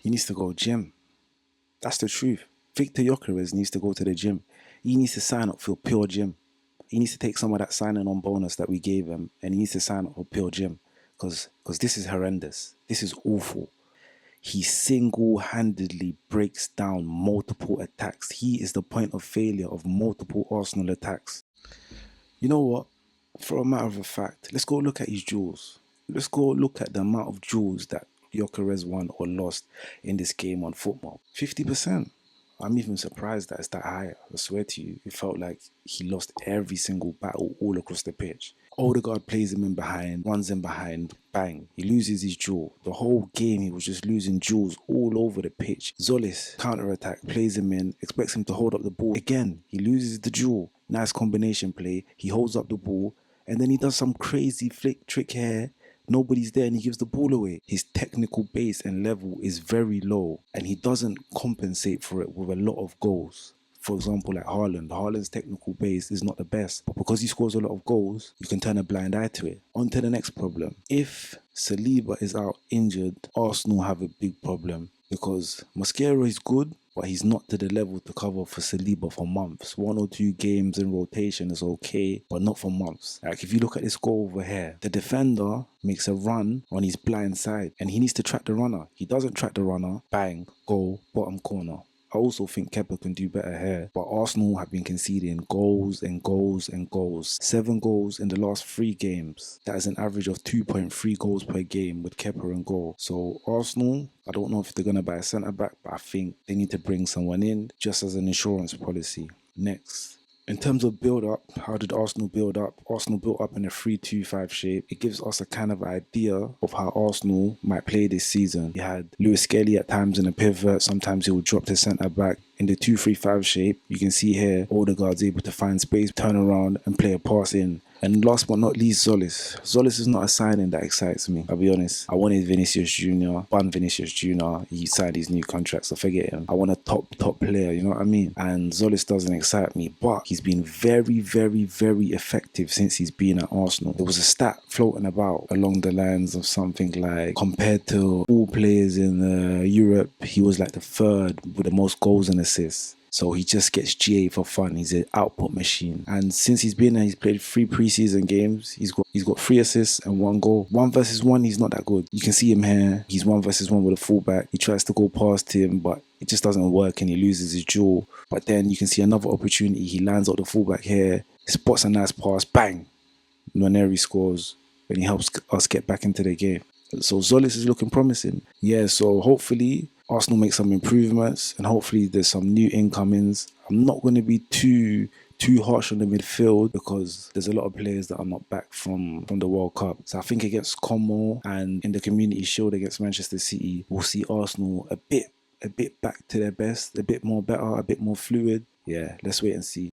He needs to go gym. That's the truth. Victor Gyokeres needs to go to the gym. He needs to sign up for pure gym. He needs to take some of that signing on bonus that we gave him and he needs to sign up for pure gym. Because this is horrendous. This is awful. He single-handedly breaks down multiple attacks. He is the point of failure of multiple Arsenal attacks. You know what? For a matter of fact, let's go look at his duels. Let's go look at the amount of duels that Gyokeres won or lost in this game on football. 50%. I'm even surprised that it's that high. I swear to you, it felt like he lost every single battle all across the pitch. Odegaard plays him in behind, runs him behind, bang, he loses his duel. The whole game he was just losing duels all over the pitch. Zolis, counter-attack, plays him in, expects him to hold up the ball. Again, he loses the duel. Nice combination play, he holds up the ball, and then he does some crazy flick trick here. Nobody's there and he gives the ball away. His technical base and level is very low and he doesn't compensate for it with a lot of goals. For example, like Haaland. Haaland's technical base is not the best, but because he scores a lot of goals, you can turn a blind eye to it. On to the next problem. If Saliba is out injured, Arsenal have a big problem because Mosquera is good, but he's not to the level to cover for Saliba for months. 1 or 2 games in rotation is okay, but not for months. Like if you look at this goal over here, the defender makes a run on his blind side and he needs to track the runner. He doesn't track the runner, bang, goal, bottom corner. I also think Kepa can do better here, but Arsenal have been conceding goals and goals and goals. 7 goals in the last 3 games. That is an average of 2.3 goals per game with Kepa and goal. So Arsenal, I don't know if they're going to buy a centre-back, but I think they need to bring someone in just as an insurance policy. Next. In terms of build-up, how did Arsenal build up? Arsenal built up in a 3-2-5 shape. It gives us a kind of idea of how Arsenal might play this season. You had Lewis Skelly at times in a pivot. Sometimes he would drop to centre-back. In the 2-3-5 shape, you can see here, Odegaard's able to find space, turn around and play a pass in. And last but not least, Zolis. Zolis is not a signing that excites me, I'll be honest. I wanted Vinicius Jr., Vinicius Jr. He signed his new contract, so forget him. I want a top player, you know what I mean? And Zolis doesn't excite me, but he's been very, very, very effective since he's been at Arsenal. There was a stat floating about along the lines of something like, compared to all players in Europe, he was like the 3rd with the most goals and assists. So he just gets GA for fun. He's an output machine. And since he's been there, he's played 3 preseason games. He's got 3 assists and 1 goal. 1 versus 1, he's not that good. You can see him here. He's 1 versus 1 with a fullback. He tries to go past him, but it just doesn't work and he loses his duel. But then you can see another opportunity. He lands up the fullback here. Spots a nice pass. Bang! Nwaneri scores and he helps us get back into the game. So Zolis is looking promising. Yeah, so hopefully Arsenal make some improvements and hopefully there's some new incomings. I'm not going to be too harsh on the midfield because there's a lot of players that are not back from the World Cup. So I think against Como and in the Community Shield against Manchester City, we'll see Arsenal a bit back to their best, a bit more better, a bit more fluid. Yeah, let's wait and see.